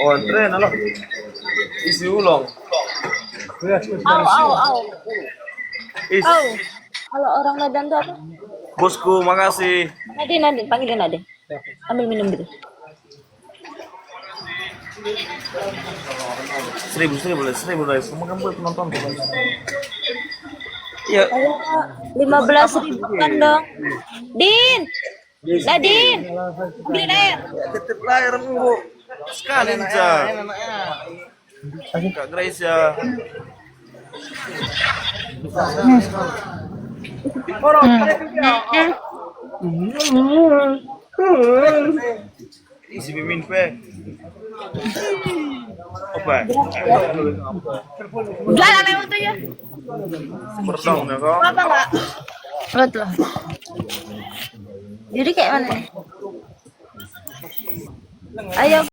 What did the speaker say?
Oh, tren, halo. Isi ulang. Au, au, au. Is, Au. Kalau orang Medan tuh apa? bosku, makasih. Nadine, Nadine, panggilin Nadine. Ambil minum dulu. Seribu guys. Kamu kan buat penonton. Iya. Saya 15.000 kan dong. Din, Nadine, ambilin air. Titip lahir bu. Sekali aja. Kak Grace ya. Isi mimin pe. Apa? Jalan lewat aja. Berdong ya kau. Apa enggak? Betul. Jadi kayak mana nih? Ayo.